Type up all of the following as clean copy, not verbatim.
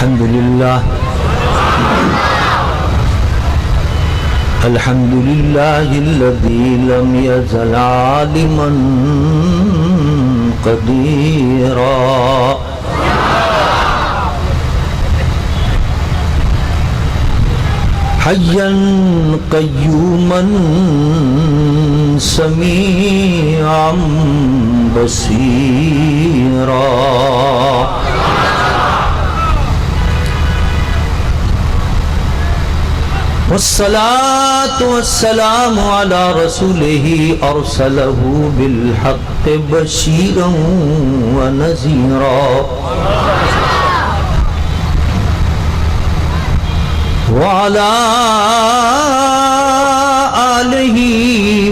الحمد لله الذي لم يزل عالما قديرا حيا قيوما سميعا بصيرا والصلاة والسلام على رسوله أرسله بالحق بشيرا ونذيرا وعلى آله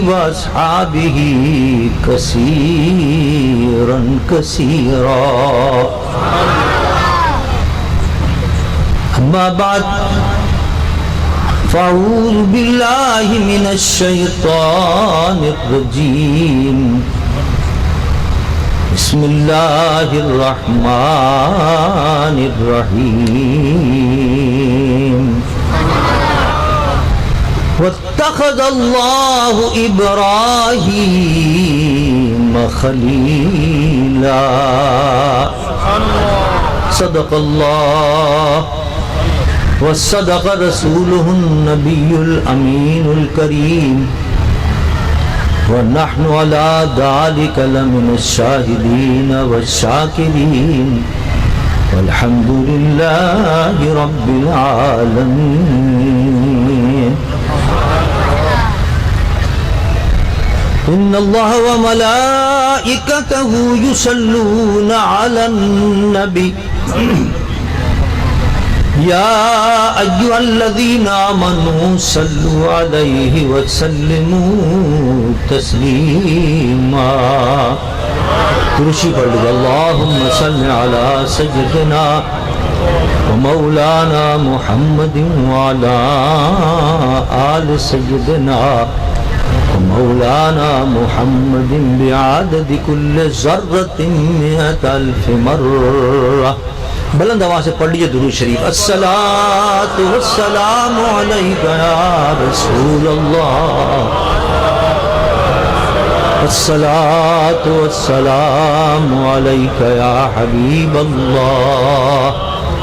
وأصحابه كثيرا كثيرا أما بعد فأعوذ بالله من الشيطان الرجيم بسم الله الرحمن الرحيم واتخذ الله إبراهيم خليلا صدق الله وصدق رسوله النبي الأمين الكريم ونحن على ذلك لمن الشاهدين والشاكرين والحمد لله رب العالمين إن الله وملائكته يصلون على النبي يا أيها الذين آمنوا صلوا عليه وسلموا تسليما درشی پڑھ لیں اللہم صل على سیدنا ومولانا محمد وعلى آل سیدنا ومولانا محمد بعدد كل ذرة 100,000 مرة بلند آواز سے پڑھ لیجئے درود شریف الصلاۃ والسلام علیک یا رسول اللہ الصلاۃ والسلام علیک یا حبیب اللہ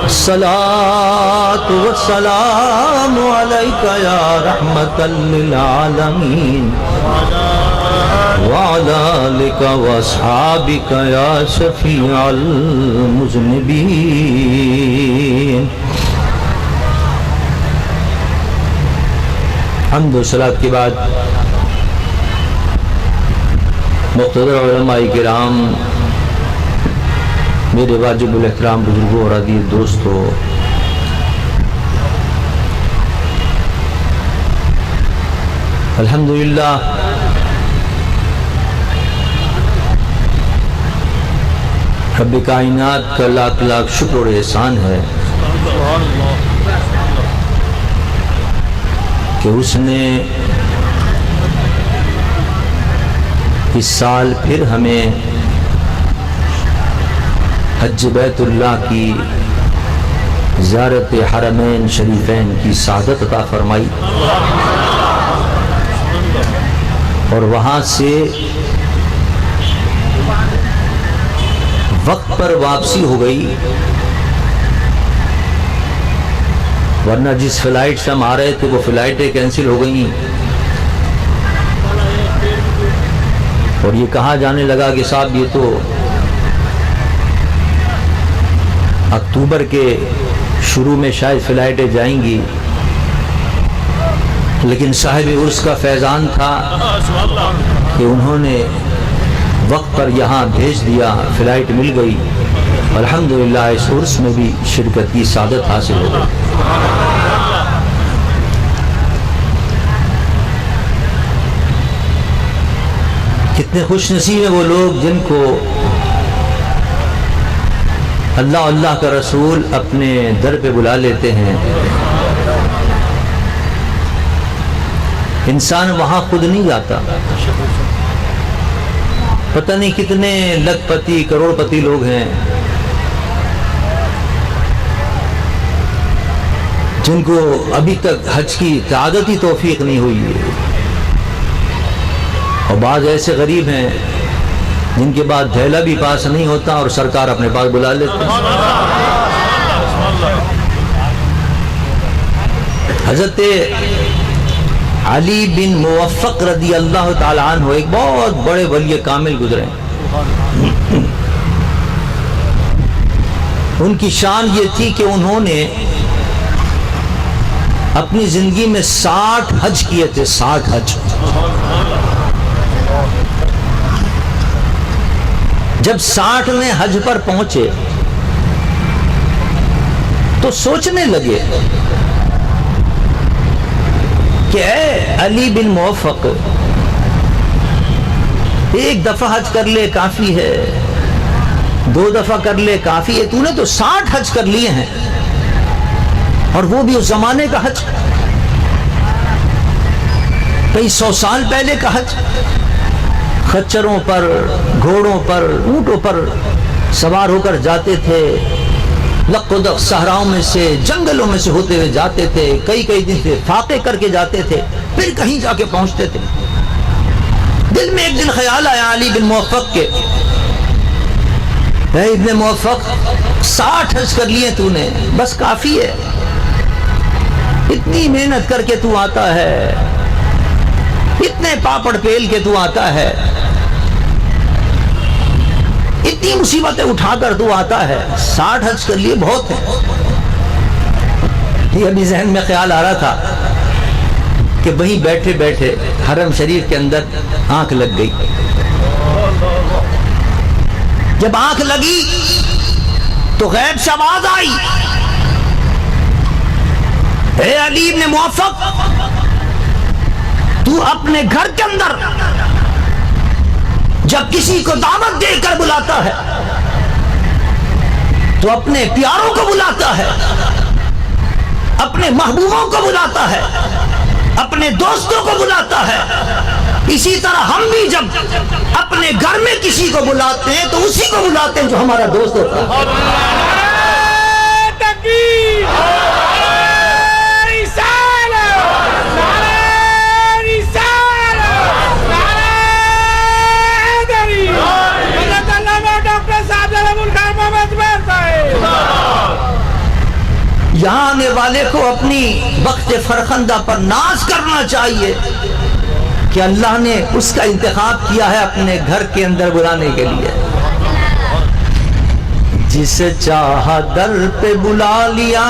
الصلاۃ والسلام علیک یا رحمۃ للعالمین وعلى آلك وأصحابك يا شفيع المذنبين حمد و صلاة کے بعد مقتدر علماء کرام، میرے واجب الاحترام بزرگوں اور عزیز دوستو، الحمدللہ رب کائنات کا لاکھ لاکھ شکر اور احسان ہے کہ اس نے اس سال پھر ہمیں حج بیت اللہ کی زیارت حرمین شریفین کی سعادت عطا فرمائی اور وہاں سے وقت پر واپسی ہو گئی، ورنہ جس فلائٹ سے ہم آ رہے تھے وہ فلائٹیں کینسل ہو گئیں اور یہ کہا جانے لگا کہ صاحب یہ تو اکتوبر کے شروع میں شاید فلائٹیں جائیں گی، لیکن صاحب عرس کا فیضان تھا کہ انہوں نے وقت پر یہاں بھیج دیا، فلائٹ مل گئی، الحمدللہ اس عرس میں بھی شرکت کی سعادت حاصل ہو گئی۔ کتنے خوش نصیب ہیں وہ لوگ جن کو اللہ اللہ کا رسول اپنے در پہ بلا لیتے ہیں۔ انسان وہاں خود نہیں جاتا، پتہ نہیں کتنے لکھ پتی کروڑ پتی لوگ ہیں، جن کو ابھی تک حج کی سعادتی توفیق نہیں ہوئی ہے، اور بعض ایسے غریب ہیں جن کے بعد دھیلا بھی پاس نہیں ہوتا اور سرکار اپنے پاس بلا لیتے ہیں۔ حضرت علی بن موفق رضی اللہ تعالی عنہ ایک بہت بڑے ولی کامل گزرے ہیں۔ ان کی شان یہ تھی کہ انہوں نے اپنی زندگی میں 60 حج کیے تھے، 60 حج۔ جب 60 میں حج پر پہنچے تو سوچنے لگے کہ اے علی بن موفق، ایک دفعہ حج کر لے کافی ہے، 2 دفعہ کر لے کافی ہے، تو نے تو 60 حج کر لیے ہیں، اور وہ بھی اس زمانے کا حج، کئی 100 سال پہلے کا حج۔ خچروں پر، گھوڑوں پر، اونٹوں پر سوار ہو کر جاتے تھے، لق و دق صحراؤں میں سے، جنگلوں میں سے ہوتے ہوئے جاتے تھے، کئی دن سے فاقے کر کے جاتے تھے، پھر کہیں جا کے پہنچتے تھے۔ دل میں ایک دن خیال آیا علی بن موفق کے، اے ابن موفق، 60 حج کر لیے تو نے، بس کافی ہے، اتنی محنت کر کے تو آتا ہے، اتنے پاپڑ پیل کے تو آتا ہے، اتنی مصیبتیں اٹھا کر تو آتا ہے، 60 حج کر لیے بہت ہے۔ یہ ابھی ذہن میں خیال آ رہا تھا کہ وہیں بیٹھے بیٹھے حرم شریف کے اندر آنکھ لگ گئی۔ جب آنکھ لگی تو غیب سے آواز آئی، اے علی بن موفق، تو اپنے گھر کے اندر جب کسی کو دعوت دے کر بلاتا ہے تو اپنے پیاروں کو بلاتا ہے، اپنے محبوبوں کو بلاتا ہے، اپنے دوستوں کو بلاتا ہے۔ اسی طرح ہم بھی جب اپنے گھر میں کسی کو بلاتے ہیں تو اسی کو بلاتے ہیں جو ہمارا دوست ہوتا ہے۔ یہاں آنے والے کو اپنی وقت فرخندہ پر ناز کرنا چاہیے کہ اللہ نے اس کا انتخاب کیا ہے اپنے گھر کے اندر بلانے کے لیے۔ جسے چاہا در پہ بلا لیا،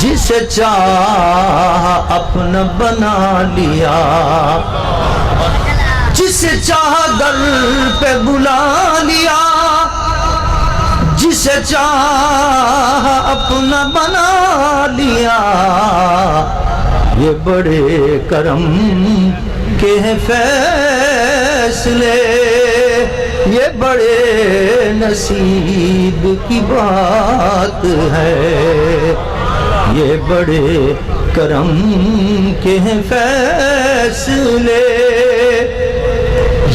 جسے چاہا اپنا بنا لیا، جسے چاہا در پہ بلا لیا، جسے چاہا اپنا بنا لیا۔ یہ بڑے کرم کے ہیں فیصلے، یہ بڑے نصیب کی بات ہے، یہ بڑے کرم کے ہیں فیصلے،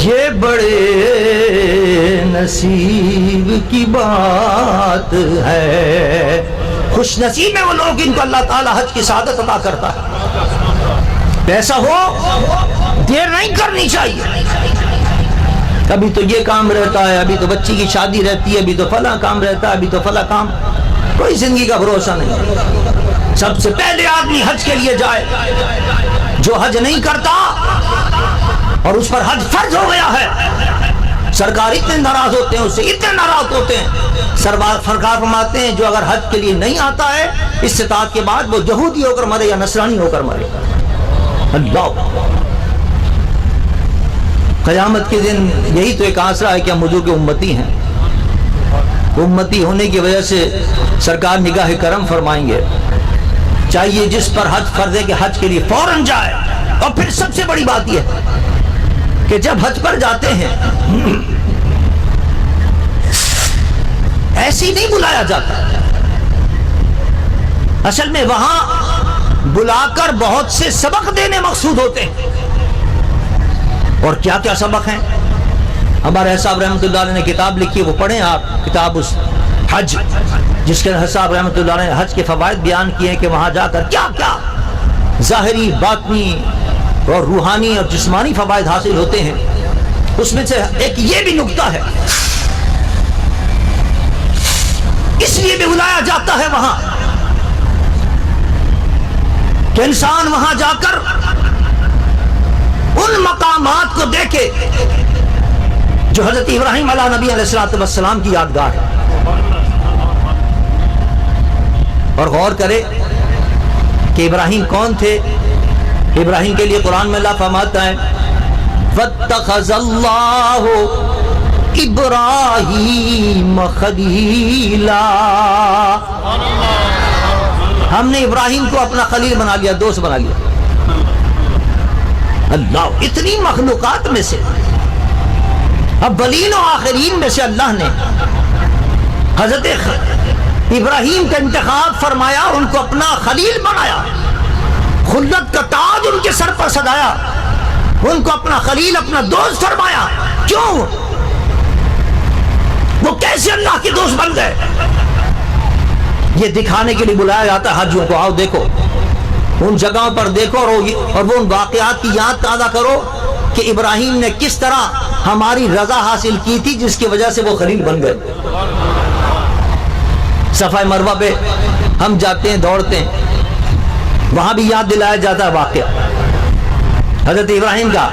یہ بڑے نصیب کی بات ہے۔ خوش نصیب ہیں وہ لوگ ان کو اللہ تعالیٰ حج کی سعادت عطا کرتا ہے۔ ایسا ہو، دیر نہیں کرنی چاہیے۔ ابھی تو یہ کام رہتا ہے، ابھی تو بچی کی شادی رہتی ہے، ابھی تو فلاں کام رہتا ہے، ابھی تو فلاں کام، کوئی زندگی کا بھروسہ نہیں۔ سب سے پہلے آدمی حج کے لیے جائے۔ جو حج نہیں کرتا اور اس پر حج فرض ہو گیا ہے، سرکار اتنے ناراض ہوتے ہیں، اس سے اتنے ناراض ہوتے ہیں۔ سرکار فرماتے ہیں جو اگر حج کے لیے نہیں آتا ہے استطاعت کے بعد، وہ یہودی ہو کر مرے یا نصرانی ہو کر مرے۔ اللہ، قیامت کے دن یہی تو ایک آسرا ہے کہ ہم حضور کے امتی ہیں۔ امتی ہونے کی وجہ سے سرکار نگاہ کرم فرمائیں گے۔ چاہیے جس پر حج فرض ہے کہ حج کے لیے فوراً جائے۔ اور پھر سب سے بڑی بات یہ ہے کہ جب حج پر جاتے ہیں ایسی نہیں بلایا جاتا، اصل میں وہاں بلا کر بہت سے سبق دینے مقصود ہوتے ہیں۔ اور کیا کیا سبق ہیں؟ ہمارے صاحب رحمۃ اللہ علیہ نے کتاب لکھی ہے، وہ پڑھیں آپ، کتاب اس حج۔ جس کے صاحب رحمۃ اللہ نے حج کے فوائد بیان کیے ہیں کہ وہاں جا کر کیا کیا ظاہری، باطنی اور روحانی اور جسمانی فوائد حاصل ہوتے ہیں. اس میں سے ایک یہ بھی نکتہ ہے، اس لیے بھی بلایا جاتا ہے وہاں کہ انسان وہاں جا کر ان مقامات کو دیکھے جو حضرت ابراہیم علیہ نبی علیہ السلام کی یادگار ہے، اور غور کرے کہ ابراہیم کون تھے. ابراہیم کے لیے قرآن میں اللہ فرماتا ہے وَاتَّخَذَ اللَّهُ إِبْرَاهِيمَ خَلِيلًا، ہم نے ابراہیم کو اپنا خلیل بنا لیا، دوست بنا لیا. اللہ، اتنی مخلوقات میں سے، اولین و آخرین میں سے اللہ نے حضرت ابراہیم کا انتخاب فرمایا، ان کو اپنا خلیل بنایا، خلت کا تاج ان کے سر پر سجایا، ان کو اپنا خلیل، اپنا دوست فرمایا. کیوں؟ وہ کیسے اللہ کے دوست بن گئے؟ یہ دکھانے کے لیے بلایا جاتا ہے حاجیوں کو، آؤ دیکھو ان جگہوں پر دیکھو، اور وہ ان واقعات کی یاد تازہ کرو کہ ابراہیم نے کس طرح ہماری رضا حاصل کی تھی جس کی وجہ سے وہ خلیل بن گئے. صفا مروہ پہ ہم جاتے ہیں، دوڑتے ہیں، وہاں بھی یاد دلایا جاتا ہے واقعہ حضرت ابراہیم کا.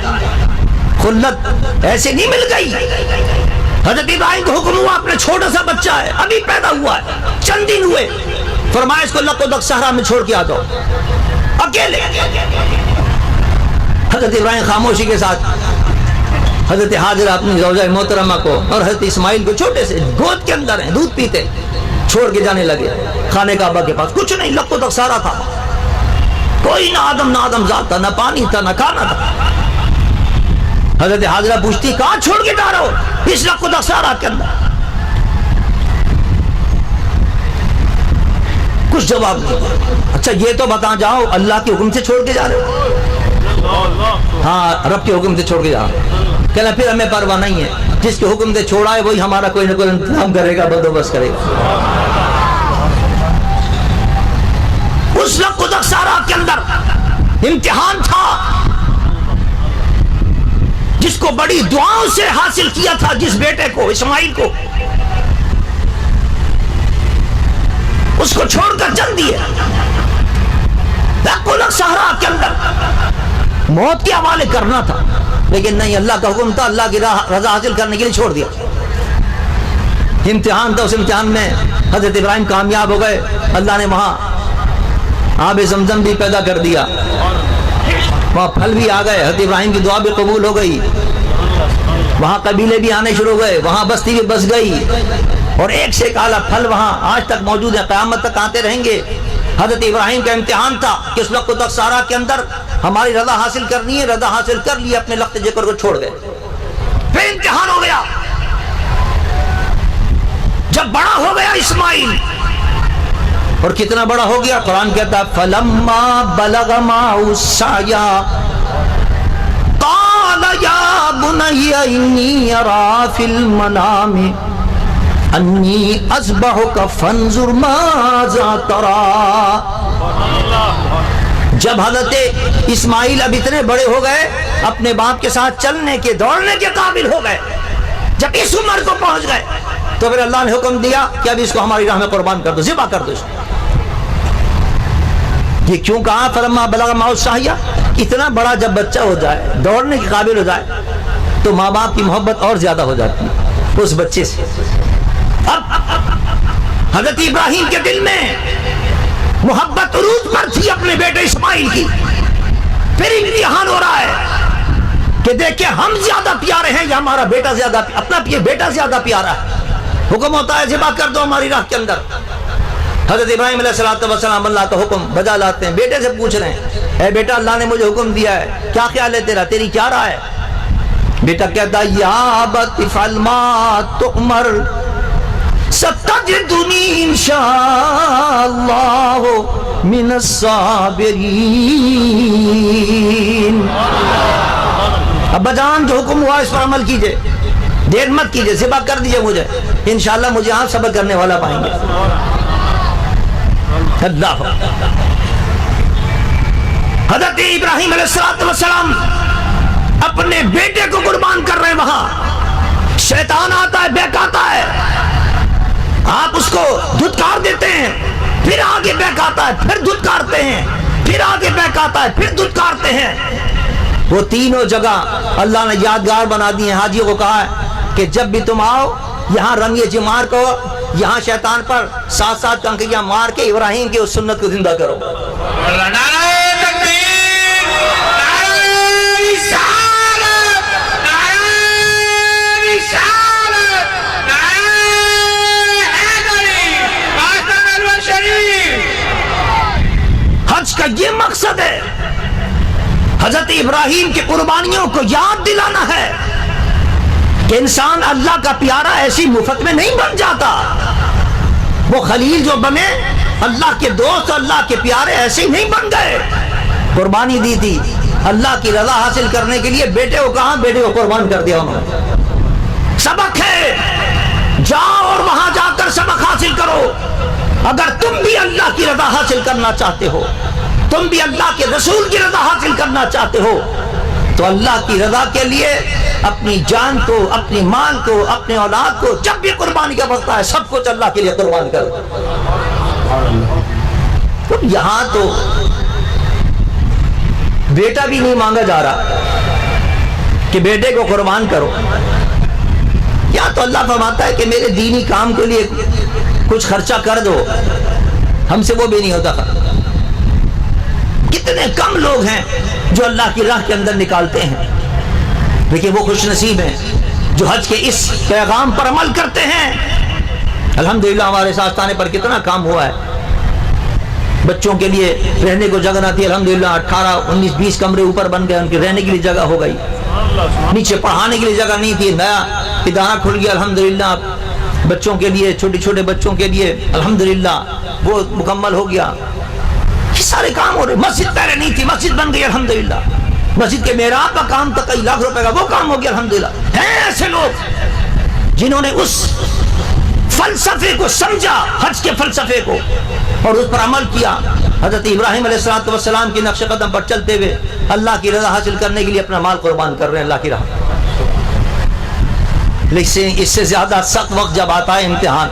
خلت ایسے نہیں مل گئی. حضرت ابراہیم کو حکم ہوا، اپنا چھوٹا سا بچہ ہے، ابھی پیدا ہوا ہے، چند دن ہوئے، فرمایا اس کو لقدق صحرا میں چھوڑ کے آ جاؤ اکیلے. حضرت ابراہیم خاموشی کے ساتھ حضرت حاجرہ اپنی زوجہ محترمہ کو اور حضرت اسماعیل کو چھوٹے سے گود کے اندر ہیں، دودھ پیتے، چھوڑ کے جانے لگے خانے کعبہ کے پاس. کچھ نہیں، لقدق صحرا تھا، کوئی نہ آدم ذات تھا، نہ پانی تھا، نہ کھانا تھا. حضرت حاجرہ پوچھتی کہاں چھوڑ کے جا رہا ہو؟ اس لقدق صحرا کے اندر. کچھ جواب نہیں. اچھا یہ تو بتا جاؤ اللہ کے حکم سے چھوڑ کے جا رہے ہو؟ ہاں رب کے حکم سے چھوڑ کے جا رہے ہو. کہنا پھر ہمیں پرواہ نہیں ہے، جس کے حکم سے چھوڑا ہے وہی ہمارا کوئی نہ کوئی انتظام کرے گا، بندوبست کرے گا. اس لقدق صحرا کے اندر امتحان تھا جس کو بڑی دعاؤں سے حاصل کیا تھا، جس بیٹے کو، اسماعیل کو، اس کو چھوڑ کر چل دیے. لقدق صحرا کے اندر موت کے حوالے کرنا تھا، لیکن نہیں، اللہ کا حکم تھا، اللہ کی رضا حاصل کرنے کے لیے چھوڑ دیا. امتحان تھا، اس امتحان میں حضرت ابراہیم کامیاب ہو گئے. اللہ نے وہاں آب زمزم بھی پیدا کر دیا، وہاں پھل بھی آ گئے، حضرت ابراہیم کی دعا بھی قبول ہو گئی، وہاں قبیلے بھی آنے شروع ہوئے، وہاں بستی بھی بس گئی، اور ایک سے ایک اعلیٰ پھل وہاں آج تک موجود ہے، قیامت تک آتے رہیں گے. حضرت ابراہیم کا امتحان تھا کہ اس لقدق صحرا کے اندر ہماری رضا حاصل کرنی ہے، رضا حاصل کر لی، اپنے لخت جگر کو چھوڑ گئے. پھر امتحان ہو گیا، جب بڑا ہو گیا اسماعیل، اور کتنا بڑا ہو گیا؟ قرآن کہتا ہے فَلَمَّا بَلَغَ مَعَهُ السَّعْيَ قَالَ يَا بُنَيَّ إِنِّي أَرَىٰ فِي الْمَنَامِ أَنِّي أَذْبَحُكَ فَانظُرْ مَاذَا تَرَىٰ. جب حضرت اسماعیل اب اتنے بڑے ہو گئے، اپنے باپ کے ساتھ چلنے کے، دوڑنے کے قابل ہو گئے، جب اس عمر کو پہنچ گئے، تو پھر اللہ نے حکم دیا کہ اب اس کو ہماری راہ میں قربان کر دو، ذبح کر دو اس کو. یہ کیوں کہا فلما بلغ معه السعي؟ اتنا بڑا جب بچہ ہو جائے، دوڑنے کے قابل ہو جائے، تو ماں باپ کی محبت اور زیادہ ہو جاتی ہے اس بچے سے. اب حضرت ابراہیم کے دل میں محبت عروج پر تھی اپنے بیٹے اسماعیل کی. پھر امتحان ہو رہا ہے کہ دیکھیں ہم زیادہ پیارے ہیں یا ہمارا بیٹا زیادہ، اپنا بیٹا زیادہ پیارا ہے. حکم ہوتا ہے ذبح کر دو ہماری راہ کے اندر. حضرت ابراہیم علیہ السلام اللہ کا حکم بجا لاتے ہیں، بیٹے سے پوچھ رہے ہیں اے بیٹا اللہ نے مجھے حکم دیا ہے، کیا خیال ہے تیرا، تیری کیا رائے ہے؟ بیٹا کہتا یا ابت افعل ما تؤمر ستجدنی انشاءاللہ من الصابرین. ابا جان جو حکم ہوا اس پر عمل کیجئے، دیر مت کیجئے، ذبح کر دیجئے مجھے، انشاءاللہ مجھے آپ صبر کرنے والا پائیں گے. اللہ حضرت ابراہیم علیہ السلام اپنے بیٹے کو قربان کر رہے ہیں، وہاں شیطان آتا ہے، بہکاتا ہے، آپ اس کو دھتکار دیتے ہیں، پھر آگے بہکاتا ہے، پھر دھتکارتے ہیں، پھر آگے بہکاتا ہے، پھر دھتکارتے ہیں۔ وہ تینوں جگہ اللہ نے یادگار بنا دی ہیں۔ حاجیوں کو کہا ہے کہ جب بھی تم آؤ یہاں رنگے جمار کو، یہاں شیطان پر ساتھ ساتھ کنکریاں مار کے ابراہیم کی اس سنت کو زندہ کرو۔ حج کا یہ مقصد ہے، حضرت ابراہیم کی قربانیوں کو یاد دلانا ہے کہ انسان اللہ کا پیارا ایسی مفت میں نہیں بن جاتا۔ وہ خلیل جو بنے، اللہ کے دوست، اللہ کے پیارے ایسے ہی نہیں بن گئے۔ قربانی دی تھی اللہ کی رضا حاصل کرنے کے لیے، بیٹے کو کہاں، بیٹے کو قربان کر دیا انہوں نے۔ سبق ہے، جاؤ اور وہاں جا کر سبق حاصل کرو۔ اگر تم بھی اللہ کی رضا حاصل کرنا چاہتے ہو، تم بھی اللہ کے رسول کی رضا حاصل کرنا چاہتے ہو، تو اللہ کی رضا کے لیے اپنی جان کو، اپنی مال کو، اپنے اولاد کو جب بھی قربانی کا وقت ہے سب کچھ اللہ کے لیے قربان کرو۔ تو یہاں تو بیٹا بھی نہیں مانگا جا رہا کہ بیٹے کو قربان کرو، یا تو اللہ فرماتا ہے کہ میرے دینی کام کے لیے کچھ خرچہ کر دو، ہم سے وہ بھی نہیں ہوتا۔ کتنے کم لوگ ہیں جو اللہ کی راہ کے اندر نکالتے ہیں، لیکن وہ خوش نصیب ہیں جو حج کے اس پیغام پر عمل کرتے ہیں۔ الحمدللہ ہمارے ساستانے پر کتنا کام ہوا ہے، بچوں کے لیے رہنے کو جگہ نہ تھی، الحمدللہ 18 19 20 کمرے اوپر بن گئے، ان کے رہنے کے لیے جگہ ہو گئی، نیچے پڑھانے کے لیے جگہ نہیں تھی، نیا ادارہ کھل گیا الحمدللہ بچوں کے لیے، چھوٹے چھوٹے بچوں کے لیے، الحمدللہ وہ مکمل ہو گیا۔ یہ سارے کام ہو رہے، مسجد پہلے نہیں تھی، مسجد بن گئی الحمدللہ، مسجد کے محراب کا کام تھا کئی لاکھ روپے کا، وہ کام ہو گیا الحمدللہ۔ ہیں ایسے لوگ جنہوں نے اس فلسفے کو سمجھا، حج کے فلسفے کو، اور اس پر عمل کیا۔ حضرت ابراہیم علیہ السلام کی نقش قدم پر چلتے ہوئے اللہ کی رضا حاصل کرنے کے لیے اپنا مال قربان کر رہے ہیں اللہ کی راہ۔ لیکن اس سے زیادہ سخت وقت جب آتا ہے امتحان،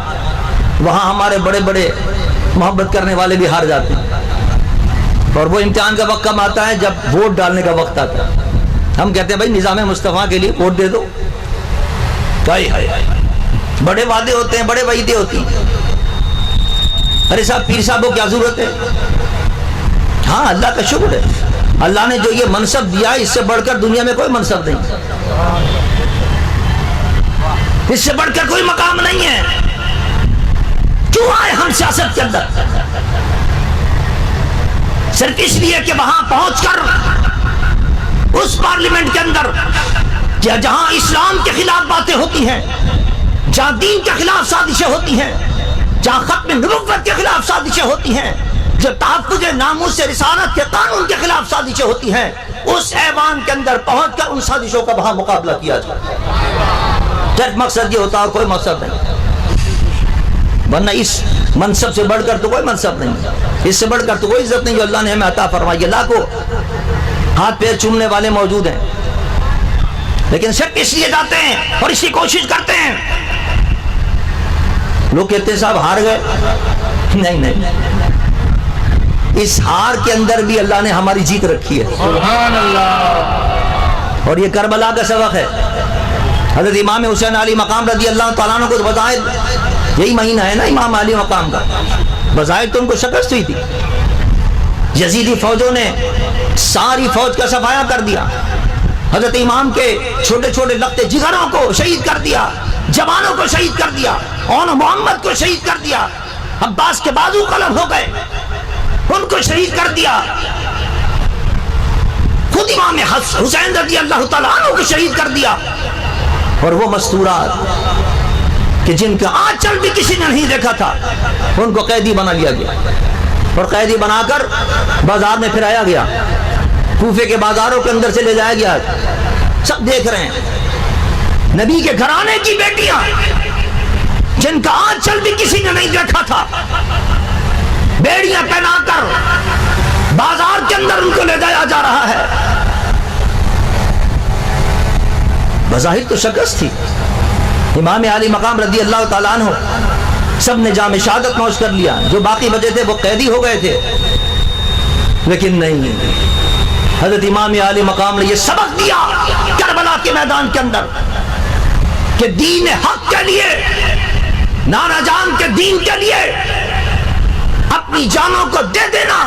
وہاں ہمارے بڑے بڑے محبت کرنے والے بھی ہار جاتے ہیں، اور وہ امتحان کا وقت کم آتا ہے جب ووٹ ڈالنے کا وقت آتا ہے۔ ہم کہتے ہیں بھائی نظام مصطفیٰ کے لیے ووٹ دے دو، بڑے وعدے ہوتے ہیں، بڑے وعیدیں ہوتی ہیں۔ ارے صاحب پیر صاحب کو کیا ضرورت ہے؟ ہاں اللہ کا شکر ہے، اللہ نے جو یہ منصب دیا اس سے بڑھ کر دنیا میں کوئی منصب نہیں، اس سے بڑھ کر کوئی مقام نہیں ہے۔ کیوں آئے ہم سیاست کے اندر؟ صرف اس لیے کہ وہاں پہنچ کر اس پارلیمنٹ کے اندر جہاں اسلام کے خلاف باتیں ہوتی ہیں، جہاں دین کے خلاف سازشیں ہوتی ہیں، جہاں ختم نبوت کے خلاف سازشیں ہوتی ہیں، جو تحفظ ناموس رسالت کے قانون کے خلاف سازشیں ہوتی ہیں، اس ایوان کے اندر پہنچ کر ان سازشوں کا وہاں مقابلہ کیا جائے۔ صرف مقصد یہ ہوتا ہے، کوئی مقصد نہیں، ورنہ اس منصب سے بڑھ کر تو کوئی منصب نہیں، اس سے بڑھ کر تو کوئی عزت نہیں جو اللہ نے ہمیں عطا فرمائی ہے۔ لاکھوں ہاتھ پیر چومنے والے موجود ہیں، لیکن صرف اس لیے جاتے ہیں اور اس کی کوشش کرتے ہیں۔ لوگ کہتے ہیں صاحب ہار گئے، نہیں، اس ہار کے اندر بھی اللہ نے ہماری جیت رکھی ہے، سبحان اللہ۔ اور یہ کربلا کا سبق ہے۔ حضرت امام حسین علی مقام رضی اللہ تعالیٰ عنہ کو بظاہر یہی مہینہ ہے نا امام علی مقام کا، بظاہر تو ان کو شکست ہوئی تھی، یزیدی فوجوں نے ساری فوج کا صفایا کر دیا، حضرت امام کے چھوٹے چھوٹے لخت جگروں کو شہید کر دیا، جوانوں کو شہید کر دیا، اور محمد کو شہید کر دیا، عباس کے بازو قلم ہو گئے، ان کو شہید کر دیا، خود امام حسین رضی اللہ تعالیٰ عنہ کو شہید کر دیا۔ اور وہ مستورات کہ جن کا آنچل بھی کسی نے نہیں دیکھا تھا، ان کو قیدی بنا لیا گیا، اور قیدی بنا کر بازار میں پھرایا گیا، کوفے کے بازاروں کے اندر سے لے جایا گیا، سب دیکھ رہے ہیں۔ نبی کے گھرانے کی بیٹیاں جن کا آنچل بھی کسی نے نہیں دیکھا تھا، بیڑیاں پہنا کر بازار کے اندر ان کو لے جایا جا رہا ہے. بظاہر تو شکست تھی. امام علی مقام رضی اللہ تعالیٰ عنہ سب نے جام شہادت نوش کر لیا، جو باقی بچے تھے وہ قیدی ہو گئے تھے. لیکن نہیں، حضرت امام علی مقام نے یہ سبق دیا کربلا کے میدان کے اندر کہ دین حق کے لیے، نانا جان کے دین کے لیے اپنی جانوں کو دے دینا،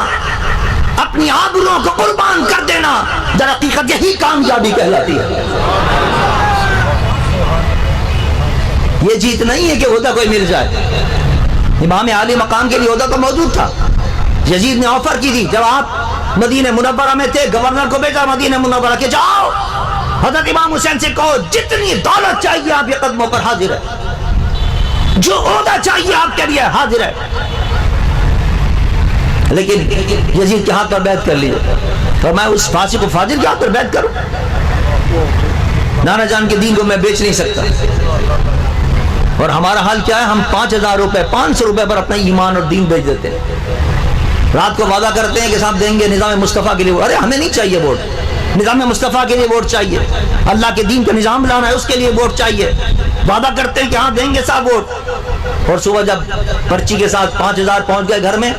اپنی آبروں کو قربان کر دینا، در حقیقت یہی کامیابی کہلاتی ہے. یہ جیت نہیں ہے کہ عہدہ کوئی مل جائے. امام علی مقام کے لیے عہدہ تو موجود تھا. یزید نے آفر کی تھی جب آپ مدینہ منورہ میں تھے، گورنر کو بھیجا مدینہ منورہ کہ جاؤ حضرت امام حسین سے کہو جتنی دولت چاہیے آپ کے قدموں پر حاضر ہے، جو عہدہ چاہیے آپ کے لیے حاضر ہے. لیکن یزید کے ہاتھ پر بیعت کر لیے، اور میں اس فاسق کو فاجر کے ہاتھ پر بیعت کروں؟ نانا جان کے دین کو میں بیچ نہیں سکتا. اور ہمارا حال کیا ہے؟ ہم 5,000 روپے 500 روپے پر اپنا ایمان اور دین بیچ دیتے ہیں. رات کو وعدہ کرتے ہیں کہ صاحب دیں گے نظام مصطفیٰ کے لیے. ارے ہمیں نہیں چاہیے ووٹ، نظام مصطفیٰ کے لیے ووٹ چاہیے، اللہ کے دین کا نظام لانا ہے اس کے لیے ووٹ چاہیے. وعدہ کرتے ہیں کہ ہاں دیں گے صاحب ووٹ، اور صبح جب پرچی کے ساتھ 5,000 پہنچ گئے گھر میں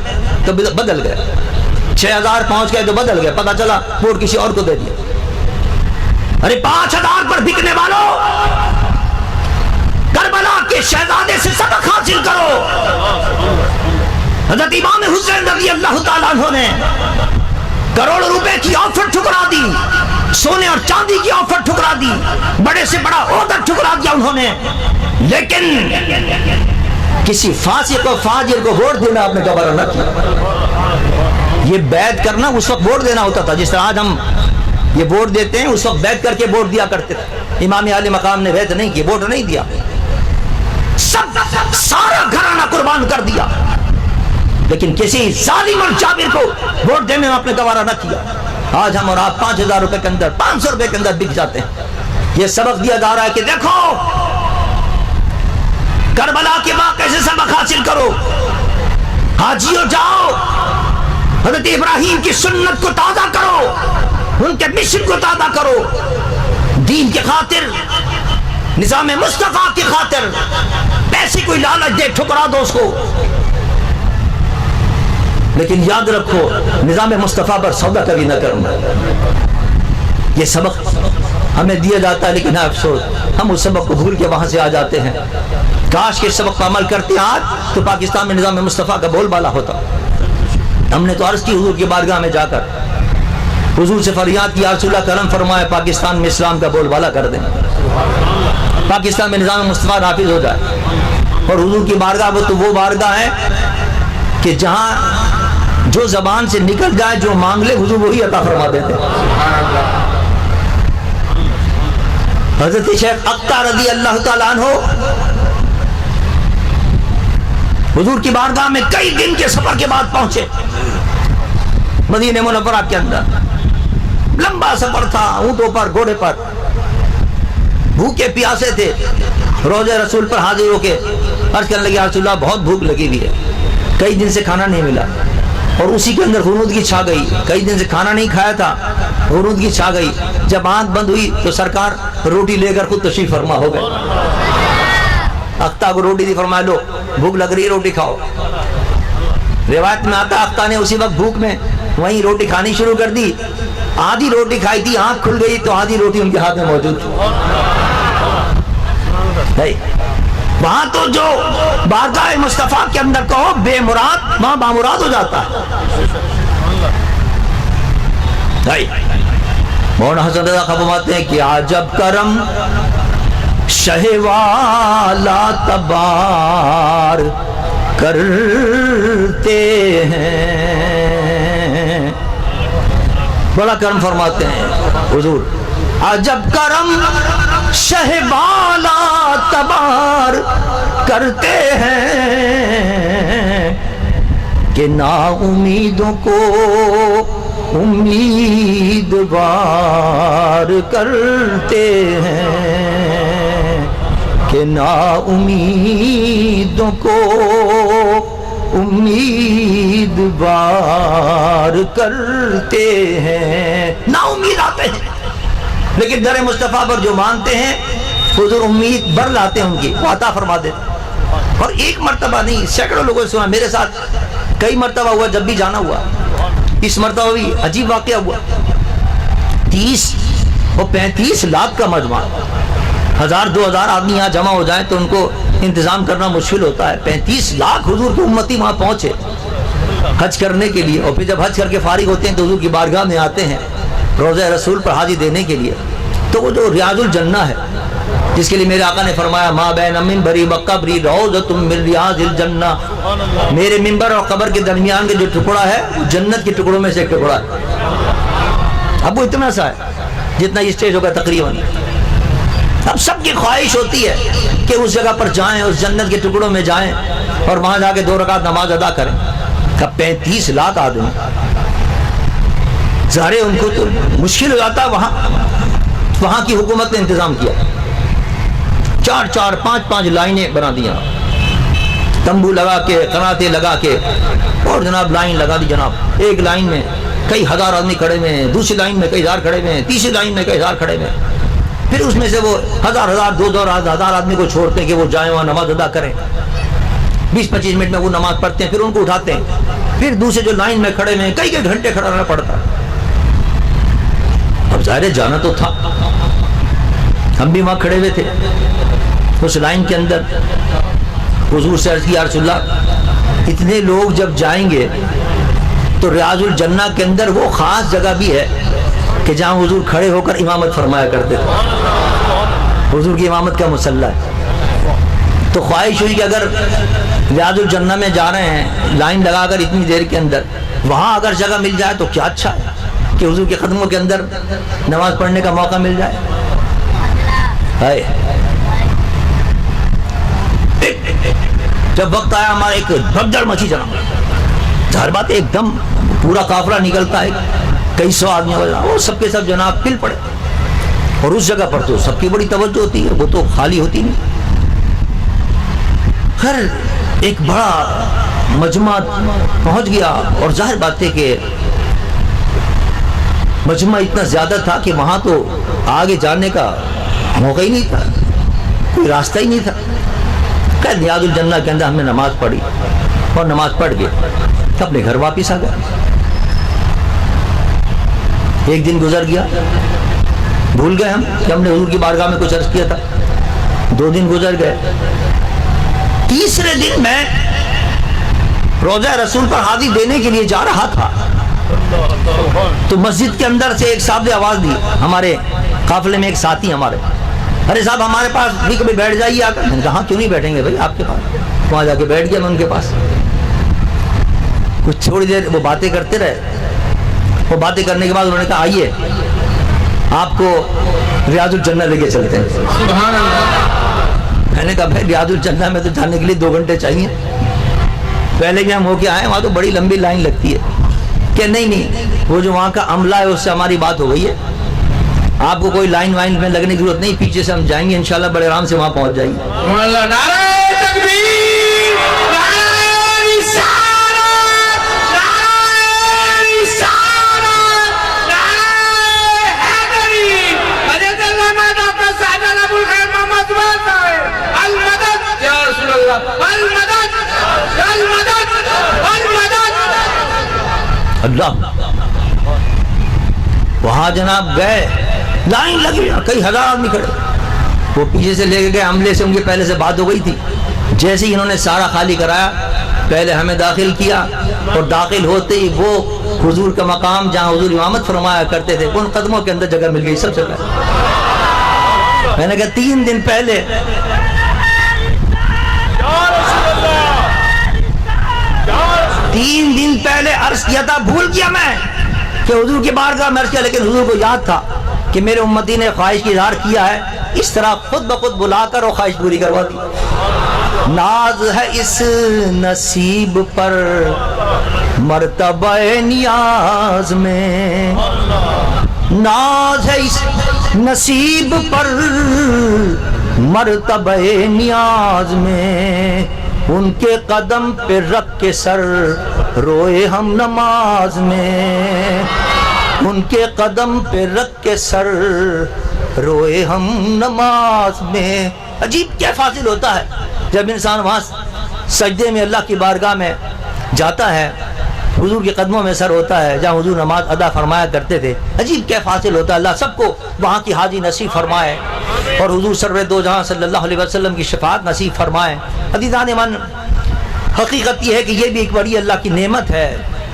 تو بدل گئے، 6,000 پہنچ گئے تو بدل گئے، پتہ چلا ووٹ کسی اور کو دے دیا. ارے 5,000 پر بکنے والوں، کربلا کے شہزادے سے سبق حاصل کرو. حضرت امام حسین رضی اللہ تعالیٰ عنہ نے کروڑ روپے کی آفر ٹھکرا دی، سونے اور چاندی کی آفر ٹھکرا دی، بڑے سے بڑا عہدہ ٹھکرا دیا انہوں نے. لیکن کسی فاسق و فاجر کو ووٹ دینا آپ نے دوبارہ نہ کیا. یہ بیعت کرنا اس وقت ووٹ دینا ہوتا تھا جس طرح آج ہم یہ ووٹ دیتے ہیں، اس وقت بیعت کر کے ووٹ دیا کرتے تھے. امام علی مقام نے بیعت نہیں کی، ووٹ نہیں دیا، سب سارا گھرانہ قربان کر دیا. لیکن کسی ظالم اور جابر کو ووٹ دینے میں آپ نے گوارا نہ کیا. آج ہم اور آپ 5,000 روپے کے اندر 500 روپے کے اندر بک جاتے ہیں. یہ سبق دیا جا رہا ہے کہ دیکھو کربلا کے واقعے سے سبق حاصل کرو. حاجیوں جاؤ، حضرت ابراہیم کی سنت کو تازہ کرو، ان کے مشن کو تازہ کرو، دین کی خاطر، نظام مصطفیٰ کی خاطر پیسے کوئی لالچ دے ٹھکرا دو اس کو. لیکن یاد رکھو نظام مصطفیٰ پر سودا کبھی نہ کرنا. یہ سبق ہمیں دیا جاتا ہے، لیکن افسوس ہم اس سبق کو بھول کے وہاں سے آ جاتے ہیں. کاش کے سبق پر عمل کرتے آج تو پاکستان میں نظام مصطفیٰ کا بول بالا ہوتا. ہم نے تو عرض کی حضور کی بارگاہ میں جا کر، حضور سے فریاد کی یا رسول اللہ کرم فرمائے پاکستان میں اسلام کا بول بالا کر دیں، پاکستان میں نظام مصطفیٰ نافذ ہو جائے. اور حضور کی بارگاہ تو وہ بارگاہ ہے کہ جہاں جو زبان سے نکل جائے جو مانگ لے حضور وہی عطا فرما دیتے. حضرت شیخ اقتا رضی اللہ تعالیٰ عنہ حضور کی بارگاہ میں کئی دن کے سفر کے بعد پہنچے مدینہ منورہ کے اندر. لمبا سفر تھا، اونٹوں پر، گھوڑے پر، بھوکے پیاسے تھے. روضہ رسول پر حاضر ہو کے عرض کرنے لگے یا رسول اللہ بہت بھوک لگی ہوئی ہے، کئی دن سے کھانا نہیں ملا. اور اسی کے اندر غنودگی چھا گئی، کئی دن سے کھانا نہیں کھایا تھا، غنودگی چھا گئی. جب آنکھ بند ہوئی تو سرکار روٹی لے کر خود تشریف فرما ہو گئے. اقتا کو روٹی دی، فرمایا لو بھوک لگ رہی ہے روٹی کھاؤ. روایت میں آتا اقتا نے اسی وقت بھوک میں وہیں روٹی کھانی شروع کر دی. آدھی روٹی کھائی تھی، آنکھ کھل گئی تو آدھی روٹی ان کے ہاتھ میں موجود تھی. وہاں تو جو بارگاہ مصطفیٰ کے اندر کہو بے مراد وہاں بامراد ہو جاتا ہے. مولانا حسن رضا فرماتے ہیں کہ عجب کرم شہ والا تبار کرتے ہیں. بڑا کرم فرماتے ہیں حضور. عجب کرم شہ والا تبار کرتے ہیں کہ نا امیدوں کو امیدوار کرتے ہیں، کہ نا امیدوں کو امیدوار کرتے ہیں، نا امید آتے ہیں، لیکن در مصطفیٰ پر جو مانتے ہیں حضور امید بر لاتے ہیں ان کی، وہ عطا فرما دیتے۔ اور ایک مرتبہ نہیں، سینکڑوں لوگوں نے سنا، میرے ساتھ کئی مرتبہ ہوا جب بھی جانا ہوا۔ اس مرتبہ بھی عجیب واقعہ ہوا، 35 لاکھ کا مجمع، 1000-2000 آدمی یہاں جمع ہو جائیں تو ان کو انتظام کرنا مشکل ہوتا ہے۔ 35 لاکھ حضور کے امتی وہاں پہنچے حج کرنے کے لیے، اور پھر جب حج کر کے فارغ ہوتے ہیں تو حضور کی بارگاہ میں آتے ہیں روضہ رسول پر حاضری دینے کے لیے۔ تو وہ جو ریاض الجنہ ہے، جس کے لیے میرے آقا نے فرمایا ما بین منبری و قبری روضۃ من ریاض الجنہ، میرے منبر اور قبر کے درمیان کے جو ٹکڑا ہے وہ جنت کے ٹکڑوں میں سے ایک ٹکڑا ہے۔ اب وہ اتنا سا ہے جتنا یہ اسٹیج ہوگا تقریباً۔ اب سب کی خواہش ہوتی ہے کہ اس جگہ پر جائیں، اس جنت کے ٹکڑوں میں جائیں اور وہاں جا کے 2 رکعت نماز ادا کریں۔ اب 35 لاکھ آدمی، ظاہر ان کو تو مشکل ہو جاتا ہے۔ وہاں کی حکومت نے انتظام کیا، 4-4 5-5 لائنیں بنا دیا، تمبو لگا کے، قناتیں لگا کے، اور جناب لائن لگا دی جناب۔ ایک لائن میں کئی ہزار آدمی کھڑے ہوئے ہیں، دوسری لائن میں کئی ہزار کھڑے ہوئے ہیں، تیسری لائن میں کئی ہزار کھڑے ہوئے ہیں۔ پھر اس میں سے وہ 1000 آدمی کو چھوڑتے ہیں کہ وہ جائیں وہاں نماز ادا کریں۔ 20-25 منٹ میں وہ نماز پڑھتے ہیں، پھر ان کو اٹھاتے ہیں، پھر دوسرے جو لائن میں کھڑے ہوئے ہیں کئی گھنٹے کھڑا رہنا پڑتا ہے۔ اب ظاہر جانا تو تھا، ہم بھی وہاں کھڑے ہوئے تھے اس لائن کے اندر۔ حضور سے عرض کی یا رسول اللہ، اتنے لوگ جب جائیں گے تو ریاض الجنہ کے اندر وہ خاص جگہ بھی ہے کہ جہاں حضور کھڑے ہو کر امامت فرمایا کرتے تھے، حضور کی امامت کا مصلی ہے۔ تو خواہش ہوئی کہ اگر ریاض الجنہ میں جا رہے ہیں لائن لگا کر اتنی دیر کے اندر، وہاں اگر جگہ مل جائے تو کیا اچھا ہے کہ حضور کے قدموں کے اندر نماز پڑھنے کا موقع مل جائے۔ جب وقت آیا ہمارا ایک بھگدڑ مچی جناب، ظاہر بات ایک دم پورا قافلہ نکلتا ہے، کئی سو آدمی وہ سب کے سب جناب پل پڑے، اور اس جگہ پر تو سب کی بڑی توجہ ہوتی ہے، وہ تو خالی ہوتی نہیں۔ خیر ایک بڑا مجمع پہنچ گیا، اور ظاہر بات ہے کہ مجمع اتنا زیادہ تھا کہ وہاں تو آگے جانے کا موقع ہی نہیں تھا، کوئی راستہ ہی نہیں تھا۔ خیر ریاض الجنہ کے اندر ہم نے نماز پڑھی، اور نماز پڑھ کے اپنے گھر واپس آ گئے۔ ایک دن گزر گیا، بھول گئے ہم کہ ہم نے حضور کی بارگاہ میں کچھ عرض کیا تھا۔ 2 دن گزر گئے، تیسرے دن میں روضہ رسول پر حاضری دینے کے لیے جا رہا تھا تو مسجد کے اندر سے ایک صاحب نے آواز دی، ہمارے قافلے میں ایک ساتھی ہمارے، ارے صاحب ہمارے پاس بھی کبھی بیٹھ جائیے آ کر۔ میں نے کہا کیوں نہیں بیٹھیں گے بھائی آپ کے پاس۔ وہاں جا کے بیٹھ گیا میں ان کے پاس، کچھ تھوڑی دیر وہ باتیں کرتے رہے۔ وہ باتیں کرنے کے بعد انہوں نے کہا آئیے آپ کو ریاض الجنہ لے کے چلتے ہیں۔ سبحان اللہ۔ میں نے کہا بھائی ریاض الجنہ میں تو جانے کے لیے 2 گھنٹے چاہیے، پہلے بھی ہم ہو کے آئے، وہاں تو بڑی لمبی لائن لگتی ہے۔ کہ نہیں وہ جو وہاں کا عملہ ہے اس سے ہماری بات ہو گئی ہے، آپ کو کوئی لائن وائن میں لگنے کی ضرورت نہیں، پیچھے سے ہم جائیں گے انشاءاللہ بڑے آرام سے وہاں پہنچ جائیں گے۔ اللہ وہاں جناب گئے، لائن لگی، کئی ہزار آدمی کھڑے، وہ پیچھے سے لے کے گئے، عملے سے ان کی پہلے سے بات ہو گئی تھی۔ جیسے ہی انہوں نے سارا خالی کرایا، پہلے ہمیں داخل کیا، اور داخل ہوتے ہی وہ حضور کا مقام جہاں حضور امامت فرمایا کرتے تھے ان قدموں کے اندر جگہ مل گئی سب سے پہلے۔ میں نے کہا 3 دن پہلے 3 دن پہلے عرض کیا تھا، بھول گیا میں کہ حضور کی بارگاہ میں عرض کیا، لیکن حضور کو یاد تھا کہ میرے امتی نے خواہش کی اظہار کیا ہے، اس طرح خود بخود بلا کر وہ خواہش پوری کروا دی۔ ناز ہے اس نصیب پر مرتبہ نیاز میں، ناز ہے اس نصیب پر مرتبہ نیاز میں، ان کے قدم پہ رکھ کے سر روئے ہم نماز میں، ان کے قدم پہ رکھ کے سر روئے ہم نماز میں۔ عجیب کیا فاضل ہوتا ہے جب انسان وہاں سجدے میں اللہ کی بارگاہ میں جاتا ہے، حضور کے قدموں میں سر ہوتا ہے جہاں حضور نماز ادا فرمایا کرتے تھے۔ عجیب کیا فاضل ہوتا ہے، اللہ سب کو وہاں کی حاضری نصیب فرمائے اور حضور سرور دو جہاں صلی اللہ علیہ وسلم کی شفاعت نصیب فرمائے۔ عزیزان من، حقیقت یہ ہے کہ یہ بھی ایک بڑی اللہ کی نعمت ہے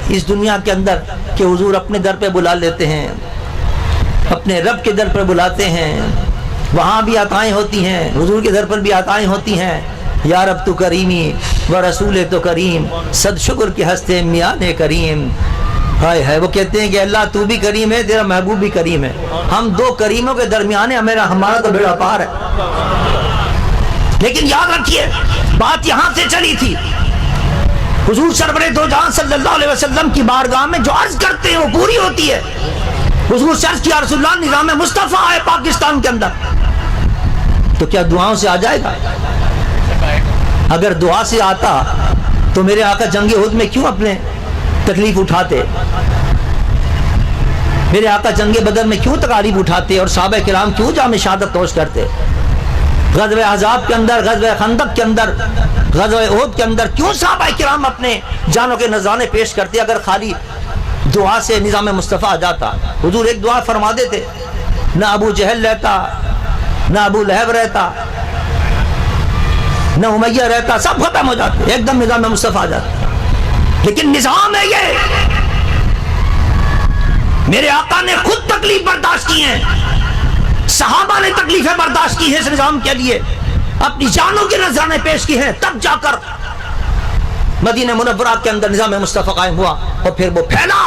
اس دنیا کے اندر کہ حضور اپنے در پہ بلا لیتے ہیں، اپنے رب کے در پر بلاتے ہیں، وہاں بھی عطائیں ہوتی ہیں، حضور کے در پر بھی عطائیں ہوتی ہیں۔ یا رب تو کریمی و رسول تو کریم، صد شکر کے ہستے میان کریم۔ ہائے ہائے، وہ کہتے ہیں کہ اللہ تو بھی کریم ہے، تیرا محبوب بھی کریم ہے، ہم دو کریموں کے درمیان ہمارا تو بیڑا پار ہے۔ لیکن یاد رکھیے بات یہاں سے چلی تھی، حضور سرور دو جہاں صلی اللہ علیہ وسلم کی بارگاہ میں جو عرض کرتے ہیں وہ پوری ہوتی ہے۔ حضور سے عرض کیا رسول اللہ نظام مصطفیٰ ہے پاکستان کے اندر، تو کیا دعاؤں سے آ جائے گا؟ اگر دعا سے آتا تو میرے آقا جنگ احد میں کیوں اپنے تکلیف اٹھاتے؟ میرے آقا جنگ بدر میں کیوں تکالیف اٹھاتے اور صحابہ کرام کیوں جام شہادت نوش کرتے؟ غزوہ احزاب کے اندر، غزوہ خندق کے اندر، غزوہ احد کے اندر کیوں صحابہ کرام اپنے جانوں کے نذرانے پیش کرتے اگر خالی دعا سے نظام مصطفیٰ آ جاتا؟ حضور ایک دعا فرما دیتے، نہ ابو جہل رہتا، نہ ابو لہب رہتا، نہ امیہ رہتا، سب ختم ہو جاتے، ایک دم نظام مصطفیٰ آ جاتا۔ لیکن نظام ہے یہ، میرے آقا نے خود تکلیف برداشت کی ہیں، صحابہ نے تکلیفیں برداشت کی ہیں اس نظام کے لیے، اپنی جانوں کے نذرانے پیش کی ہیں، تب جا کر مدینہ منورہ کے اندر نظام مصطفیٰ قائم ہوا اور پھر وہ پھیلا،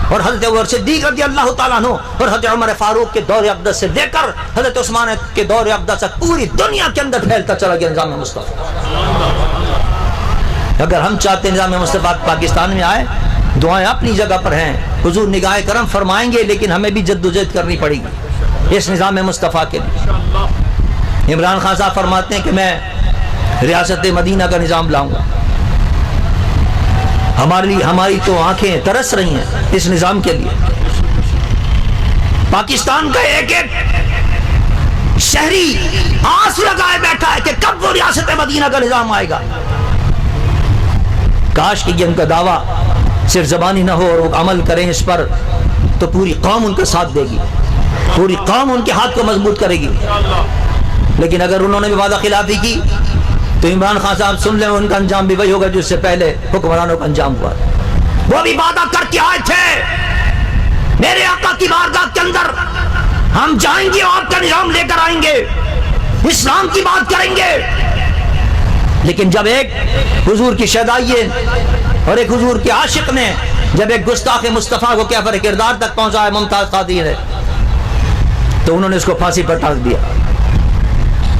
اور حضرت عمر صدیق رضی اللہ تعالیٰ عنہ اور حضرت عمر فاروق کے دور اقدس سے لے کر حضرت عثمان کے دور اقدس سے پوری دنیا کے اندر پھیلتا چلا گیا نظام مصطفیٰ۔ اگر ہم چاہتے ہیں نظام مصطفیٰ پاکستان میں آئے، دعائیں اپنی جگہ پر ہیں، حضور نگاہ کرم فرمائیں گے، لیکن ہمیں بھی جدوجہد کرنی پڑے گی اس نظام مصطفیٰ کے لیے۔ عمران خان صاحب فرماتے ہیں کہ میں ریاست مدینہ کا نظام لاؤں گا، ہماری تو آنکھیں ترس رہی ہیں اس نظام کے لیے۔ پاکستان کا ایک ایک شہری آس لگائے بیٹھا ہے کہ کب وہ ریاست مدینہ کا نظام آئے گا۔ کاش کہ یہ ان کا دعویٰ صرف زبانی نہ ہو اور وہ عمل کریں اس پر، تو پوری قوم ان کا ساتھ دے گی، پوری قوم ان کے ہاتھ کو مضبوط کرے گی۔ لیکن اگر انہوں نے بھی وعدہ خلافی کی تو عمران خان صاحب سن لیں، ان کا انجام بھی وہی ہوگا جو اس سے پہلے حکمرانوں کا انجام ہوا۔ وہ بھی وعدہ کر کے آئے تھے میرے آقا کی بارگاہ کے اندر، ہم جائیں گے اور آپ کا نظام لے کر آئیں گے، اسلام کی بات کریں گے۔ لیکن جب ایک حضور کی شیدائی اور ایک حضور کے عاشق نے جب ایک گستاخ مصطفیٰ کو کیفر کردار تک پہنچایا ممتاز قادری نے، تو انہوں نے اس کو پھانسی پر ٹانگ دیا۔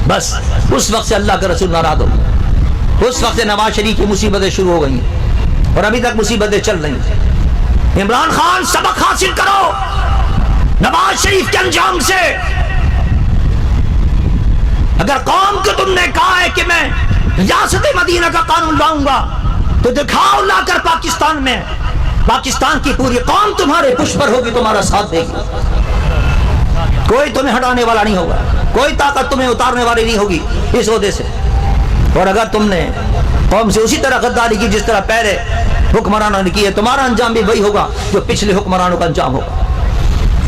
بس اس وقت سے اللہ کا رسول ناراض ہو گیا، اس وقت سے نواز شریف کی مصیبتیں شروع ہو گئی اور ابھی تک مصیبتیں چل رہی ہیں۔ عمران خان سبق حاصل کرو نواز شریف کے انجام سے۔ اگر قوم کو تم نے کہا ہے کہ میں ریاست مدینہ کا قانون لاؤں گا تو دکھاؤ لا کر پاکستان میں، پاکستان کی پوری قوم تمہارے پش پر ہوگی، تمہارا ساتھ دے گی، کوئی تمہیں ہٹانے والا نہیں ہوگا، کوئی طاقت تمہیں اتارنے والی نہیں ہوگی اس عہدے سے۔ اور اگر تم نے قوم سے اسی طرح غداری کی جس طرح پہلے حکمرانوں نے کی ہے، تمہارا انجام بھی وہی ہوگا جو پچھلے حکمرانوں کا انجام ہوگا۔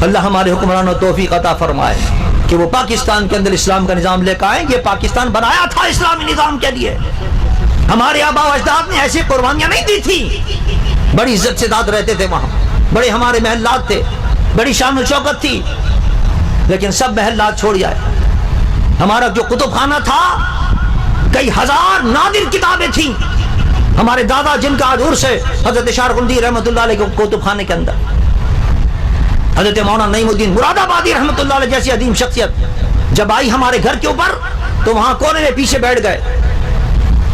اللہ ہمارے حکمرانوں توفیق عطا فرمائے کہ وہ پاکستان کے اندر اسلام کا نظام لے کر آئیں۔ یہ پاکستان بنایا تھا اسلامی نظام کے لیے، ہمارے آبا و اجداد نے ایسی قربانیاں نہیں دی تھی، بڑی عزت سے داد رہتے تھے، وہاں بڑے ہمارے محلات تھے، بڑی شان و شوکت تھی، لیکن سب محلات چھوڑ جائے۔ ہمارا جو کتب خانہ تھا، کئی ہزار نادر کتابیں تھیں، ہمارے دادا جن کا عدور سے حضرت شارقندی رحمۃ اللہ علیہ کو کتب خانے کے اندر، حضرت مولانا نعیم الدین مراد آبادی رحمۃ اللہ علیہ جیسی عظیم شخصیت جب آئی ہمارے گھر کے اوپر تو وہاں کونے میں پیچھے بیٹھ گئے۔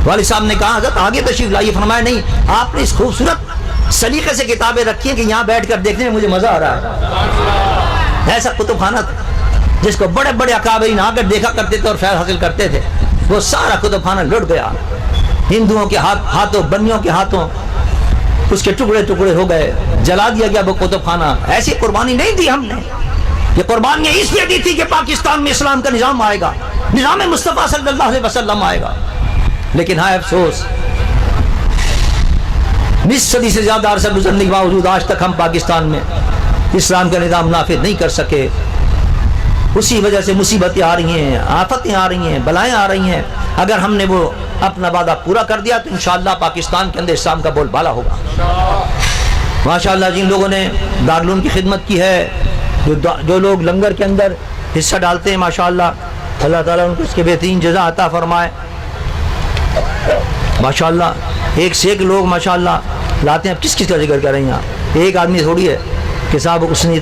والد صاحب نے کہا حضرت آگے تشریف لائیے، فرمایا نہیں، آپ نے اس خوبصورت سلیقے سے کتابیں رکھی ہیں کہ یہاں بیٹھ کر دیکھنے میں مجھے مزہ آ رہا ہے۔ ایسا کتب خانہ تھا جس کو بڑے بڑے اکابرین آ کر دیکھا کرتے تھے اور فیض حاصل کرتے تھے، وہ سارا کتب خانہ لٹ گیا۔ ہندوؤں کے ہاتھوں بنیوں کے ہاتھوں اس کے ٹکڑے ٹکڑے ہو گئے، جلا دیا گیا وہ کتب خانہ۔ ایسی قربانی نہیں دی ہم نے، یہ قربانی اس لیے دی تھی کہ پاکستان میں اسلام کا نظام آئے گا، نظام مصطفیٰ صلی اللہ علیہ وسلم آئے گا۔ لیکن ہائے افسوس، نصف صدی سے زیادہ عرصہ گزرنے کے باوجود آج تک ہم پاکستان میں اسلام کا نظام نافذ نہیں کر سکے۔ اسی وجہ سے مصیبتیں آ رہی ہیں، آفتیں آ رہی ہیں، بلائیں آ رہی ہیں۔ اگر ہم نے وہ اپنا وعدہ پورا کر دیا تو انشاءاللہ پاکستان کے اندر اسلام کا بول بالا ہوگا۔ ماشاءاللہ جن لوگوں نے دارالعلوم کی خدمت کی ہے، جو لوگ لنگر کے اندر حصہ ڈالتے ہیں، ماشاءاللہ اللہ تعالیٰ ان کو اس کے بہترین جزا عطا فرمائے۔ ماشاءاللہ ایک سے ایک لوگ ماشاءاللہ لاتے ہیں۔ کس کا ذکر کر رہے ہیں یہاں؟ ایک آدمی تھوڑی ہے کہ صاحب اس نے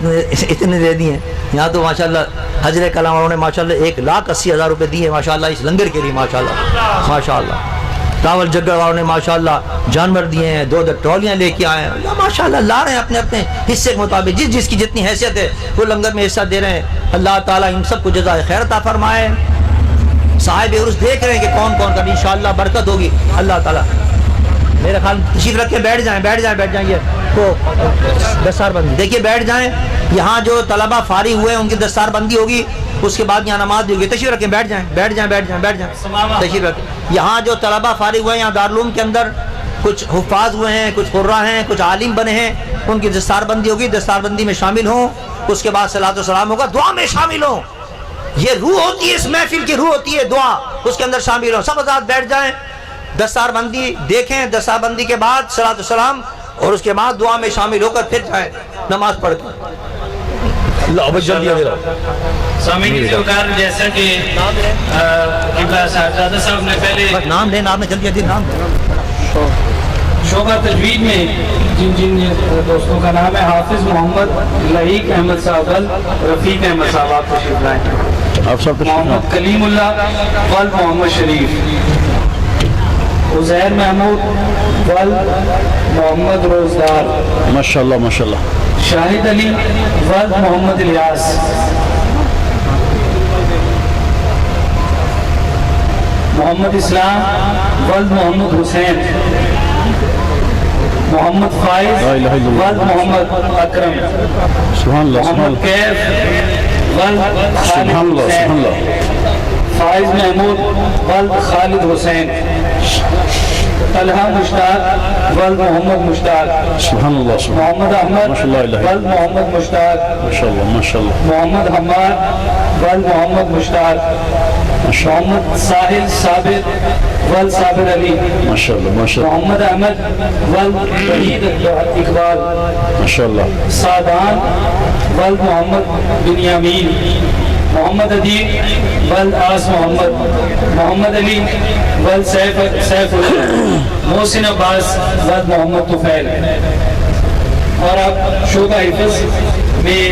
اتنے دے دیے ہیں۔ یہاں تو ماشاءاللہ حضرت کلام والوں نے ماشاءاللہ 1,80,000 روپے دیے ماشاءاللہ اس لنگر کے لیے، ماشاءاللہ ماشاءاللہ۔ راول جگر والوں نے ماشاءاللہ جانور دیے ہیں، 2 ٹرالیاں لے کے آئے ہیں، ماشاءاللہ لا رہے ہیں اپنے اپنے حصے کے مطابق، جس کی جتنی حیثیت ہے وہ لنگر میں حصہ دے رہے ہیں۔ اللہ تعالیٰ ان سب کو جزائے خیر عطا فرمائے۔ صاحب عرس دیکھ رہے ہیں کہ کون کون کا انشاءاللہ برکت ہوگی اللہ تعالیٰ۔ میرا خیال تشریف رکھ کے بیٹھ جائیں یہ تو دستار بندی دیکھیے، بیٹھ جائیں۔ یہاں جو طلبہ فارغ ہوئے ہیں ان کی دستار بندی ہوگی، اس کے بعد یہاں نماز بھی ہوگی۔ تشریف رکھیں، بیٹھ جائیں تشریف رکھیں۔ یہاں جو طلبہ فارغ ہوئے ہیں، یہاں دارالعلوم کے اندر کچھ حفاظ ہوئے ہیں، کچھ قرہ ہیں، کچھ عالم بنے ہیں، ان کی دستار بندی ہوگی۔ دستار بندی میں شامل ہوں، اس کے بعد صلاۃ و سلام ہوگا، دعا میں شامل ہوں۔ یہ روح ہوتی ہے، اس محفل کی روح ہوتی ہے دعا، اس کے اندر شامل ہوں۔ سب حضرات بیٹھ جائیں، دستار بندی دیکھیں، دستار بندی کے بعد صلاۃ و سلام اور اس کے بعد دعا میں شامل ہو کر پھر جائیں نماز پڑھ کے۔ اللہ جلدی سامعین سے وقار جیسا کہ صاحبزادہ صاحب نے پہلے نام لیں، آپ نے جلدی نام لیں۔ شعبہ تجوید میں جن دوستوں کا نام ہے حافظ محمد لہیق احمد صاحب، رفیق احمد صاحب، آپ تشریف لائیں۔ محمد کلیم اللہ ول محمد شریف، عزیر محمود ول محمد روزدار، ماشاءاللہ ماشاءاللہ۔ شاہد علی ول محمد الیاس، محمد اسلام ولد محمد حسین، محمد فائز ولد محمد اکرم، سبحان اللہ محمد کیف ولد خالد حسین، فائز محمود ولد خالد حسین، طلحہ مشتاق ولد محمد مشتاق، سبحان اللہ محمد احمد ولد محمد مشتاق، ماشاءاللہ ماشاءاللہ، محمد حماد ولد محمد مشتاق، محمد ساحل ثابت ولد صابر علی، ماشاءاللہ ماشاءاللہ، محمد احمد ولد وحید اقبال، ماشاءاللہ، سعدان ولد محمد بنیامین، محمد ادیب ولد آس محمد، محمد علی ولد سیف اللہ، محسن عباس ولد محمد طفیل۔ اور اب شعبہ حفظ میں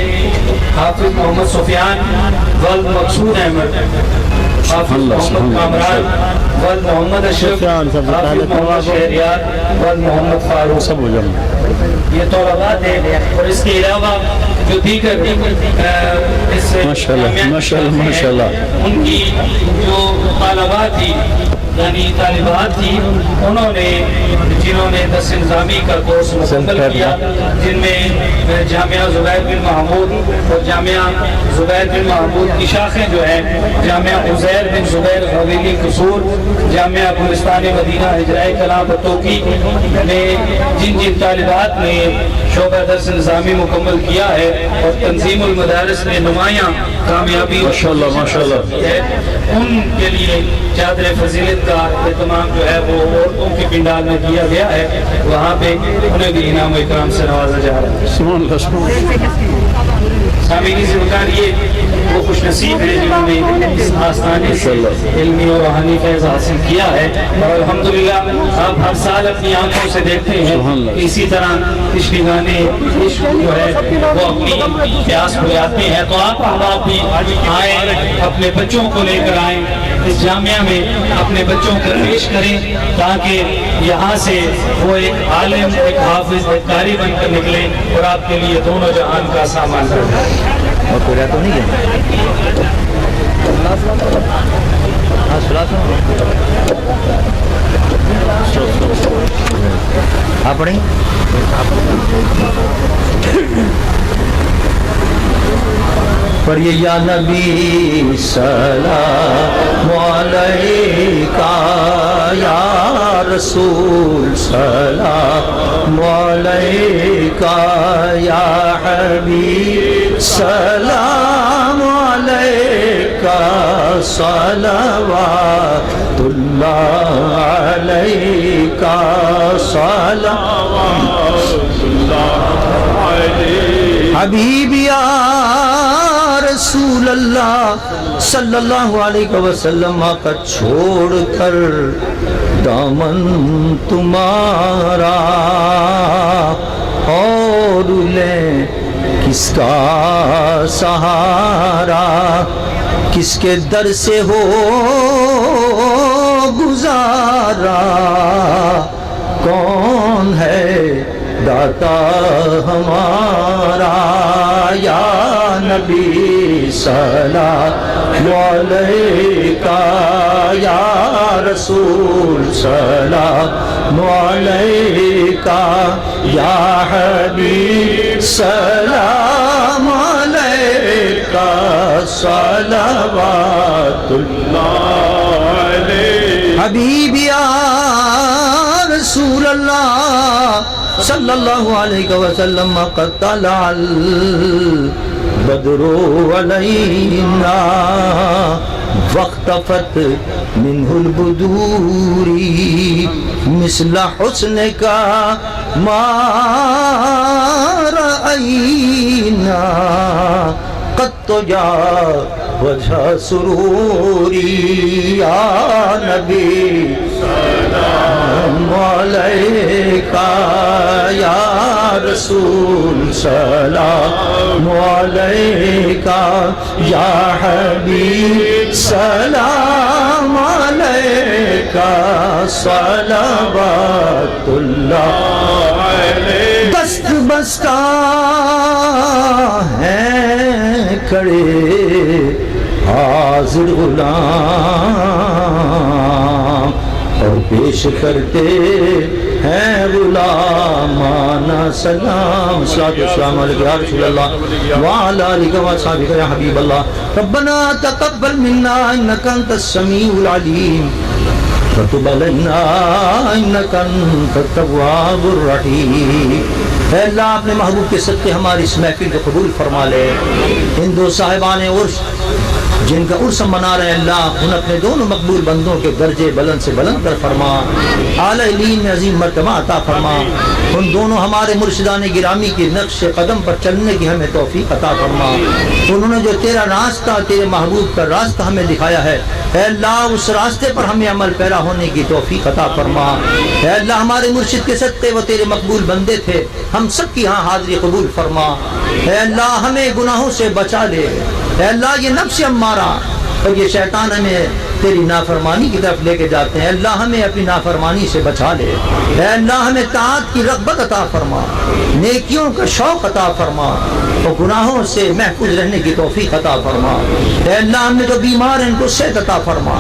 حافظ محمد سفیان ولد مقصود احمد، حافظ محمد کامران ولد محمد اشرف، حافظ محمد شہریار ولد محمد فاروق، سب ہو جائیں۔ یہ طلبات ہیں۔ اور اس کے علاوہ جو دیگر اس ماشاءاللہ ماشاءاللہ ماشاءاللہ، ان کی جو طالبات تھی یعنی طالبات تھی، انہوں نے جنہوں نے 10 نظامی کا کورس مکمل کیا، جن میں جامعہ زبیر بن محمود اور جامعہ زبیر بن محمود کی شاخیں جو ہیں، جامعہ عزیر بن زبیر حویلی قصور، جامعہ گلستان مدینہ ہجرہ کلام بتوکی میں جن طالبات نے شعبہ درس نظامی مکمل کیا ہے اور تنظیم المدارس میں نمایاں کامیابی ماشاءاللہ ماشاءاللہ ہے، ان کے لیے چادر فضیلت کا اہتمام جو ہے وہ عورتوں کے پنڈال میں کیا گیا ہے، وہاں پہ انہیں بھی انعام و اکرام سے نوازا جا رہا ہے۔ سبحان اللہ سبحان اللہ۔ سامعین سے بکار یہ وہ خوش نصیب ہیں جنہوں نے اس آستانے سے علمی اور روحانی فیض حاصل کیا ہے، اور الحمدللہ آپ ہر سال اپنی آنکھوں سے دیکھتے ہیں کہ اسی طرح پچھلی گانے عشق جو ہے وہ اپنی پیاس بجاتے ہیں۔ تو آپ بھی آئیں، اپنے بچوں کو لے کر آئیں، اس جامعہ میں اپنے بچوں کو پیش کریں تاکہ یہاں سے وہ ایک عالم، ایک حافظ، ایک قاری بن کر نکلیں اور آپ کے لیے دونوں جہان کا سامان کر دیں۔ اور کوئی رہ تو نہیں ہے؟ ہاں سلا آپ پڑھیں پڑھیے یا نبی سلام علیکہ یا رسول سلام علیکہ یا حبیب سلام علیکہ صلوات اللہ علیکہ صلوات اللہ علیکہ حبیب یا رسول اللہ صلی اللہ علیہ وسلم کا چھوڑ کر دامن تمہارا اور لیں کس کا سہارا کس کے در سے ہو گزارا کون ہے داتا ہمارا یا نبی سلام علیکہ یا رسول سلام علیکہ یا حبیب سلام علیکہ صلوات اللہ علیکہ حبیب یا رسول اللہ صلی اللہ علیہ وسلم قد طلع البدر علینا واختفت منه البدور مثل حسنك ما رأينا قد تجاوز سروري يا نبي سلام علیکہ یا رسول سلام علیکہ یا حبیب سلام علیکہ صلوات اللہ علیکہ دست بستہ ہیں کھڑے حاضر غلام اور پیش کرتے ہیں غلامانہ سلام صلاۃ والسلام علیکہ یا رسول اللہ وعلی آلہ وصحبہ یا حبیب اللہ ربنا تقبل منا انک انت السمیع العلیم وتب علینا انک انت التواب الرحیم۔ اے اللہ اپنے محبوب کے صدقے ہماری اس محفل کو قبول فرما لے۔ ان دو صاحبان عرش جن کا عرس منا رہے اللہ ان اپنے دونوں مقبول بندوں کے درجے بلند سے بلند کر فرما، اعلی علین میں عظیم مرتبہ عطا فرما۔ ان دونوں ہمارے مرشدان گرامی کی نقش قدم پر چلنے کی ہمیں توفیق عطا فرما۔ انہوں نے جو تیرا راستہ تیرے محبوب کا راستہ ہمیں دکھایا ہے، اے اللہ اس راستے پر ہمیں عمل پیرا ہونے کی توفیق عطا فرما۔ اے اللہ ہمارے مرشد کے صدقے وہ تیرے مقبول بندے تھے، ہم سب کی ہاں حاضری قبول فرما۔ اے اللہ ہمیں گناہوں سے بچا لے۔ اے اللہ یہ نفس امارہ اور یہ شیطان ہمیں تیری نافرمانی کی طرف لے کے جاتے ہیں، اللہ ہمیں اپنی نافرمانی سے بچا لے۔ اے اللہ ہمیں طاعت کی رغبت عطا فرما، نیکیوں کا شوق عطا فرما اور گناہوں سے محفوظ رہنے کی توفیق عطا فرما۔ اے اللہ ہم نے جو بیمار ہیں ان کو صحت عطا فرما،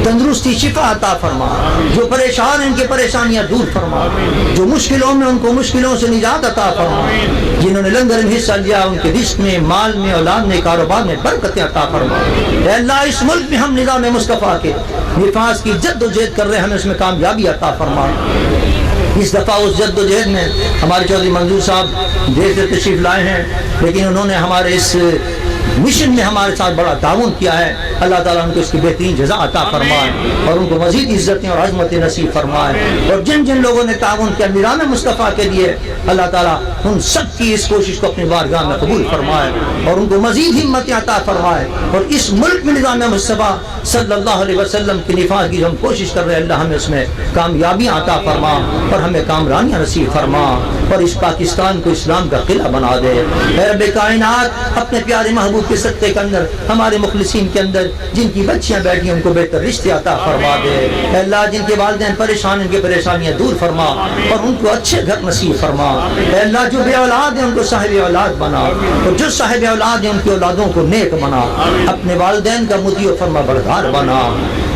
تندرستی شفا عطا فرما، جو پریشان ہیں ان کی پریشانیاں دور فرما، جو مشکلوں میں ان کو مشکلوں سے نجات عطا فرما، جنہوں نے لنگر میں حصہ لیا ان کے رزق میں، مال میں، اولاد میں، کاروبار میں برکتیں عطا فرما۔ اے اللہ اس ملک میں ہم نظام مصطفیٰ کے نفاذ کی جد و جہد کر رہے ہیں، ہمیں اس میں کامیابی عطا فرما۔ اس دفعہ اس جد و جہد میں ہمارے چودھری منظور صاحب دیر سے تشریف لائے ہیں، لیکن انہوں نے ہمارے اس مشن میں ہمارے ساتھ بڑا تعاون کیا ہے۔ اللہ تعالیٰ ان کو اس کی بہترین جزا عطا فرمائے اور ان کو مزید عزتیں اور عظمتیں نصیب فرمائے، اور جن جن لوگوں نے تعاون کیا نظام مصطفیٰ کے لیے، اللہ تعالیٰ ان سب کی اس کوشش کو اپنی بارگاہ میں قبول فرمائے اور ان کو مزید ہمتیں عطا فرمائے، اور اس ملک میں نظام مصطفیٰ صلی اللہ علیہ وسلم کے نفاذ کی جو ہم کوشش کر رہے ہیں، اللہ ہمیں اس میں کامیابیاں عطا فرما اور ہمیں کامرانیاں نصیب فرما اور اس پاکستان کو اسلام کا قلعہ بنا دے۔ اے رب کائنات اپنے پیارے محبوب محبوب کے صدقے کے اندر ہمارے مخلصین کے اندر جن کی بچیاں بیٹھی ہیں ان کو بہتر رشتے عطا فرما دے اے اللہ، جن کے والدین پریشان ان کی پریشانیاں دور فرما اور ان کو اچھے گھر نصیب فرما اے اللہ، جو بے اولاد ہیں ان کو صاحب اولاد بنا اور جو صاحب اولاد ہیں ان کی اولادوں کو نیک بنا، اپنے والدین کا مطیع و فرما بردار بنا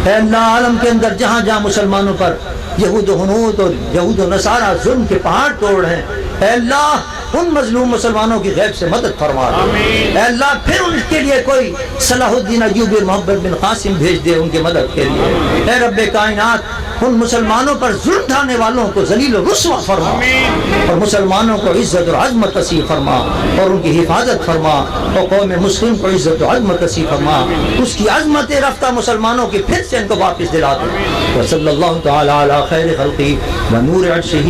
اے اللہ۔ عالم کے اندر جہاں جہاں مسلمانوں پر یہود و ہنود اور یہود و نصارہ ظلم کے پہاڑ توڑ ہیں، اے اللہ ان مظلوم مسلمانوں کی غیب سے مدد فرما دے اے اللہ، پھر ان کے لیے کوئی صلاح الدین ایوبی اور محمد بن قاسم بھیج دے ان کی مدد کے لیے اے رب کائنات۔ ان مسلمانوں پر ظلم ڈھانے والوں کو ذلیل و رسوا فرما اور مسلمانوں کو عزت اور عظمت نصیب فرما اور ان کی حفاظت فرما اور قوم مسلم کو عزت و عظمت نصیب فرما، اس کی عظمت رفتہ مسلمانوں کی پھر سے ان کو واپس دلا دے۔ وصلی اللہ تعالی علی خیر خلقہ ونور عرشہ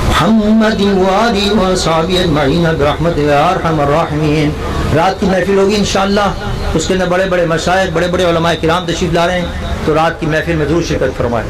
محمد وآلہ وصحبہ اجمعین برحمتہ یا ارحم الراحمین۔ رات کی محفل ہوگی انشاءاللہ، اس کے اندر بڑے بڑے مشائخ، بڑے بڑے علماء کرام تشریف لا رہے ہیں، تو رات کی محفل میں ضرور شرکت فرمائیں۔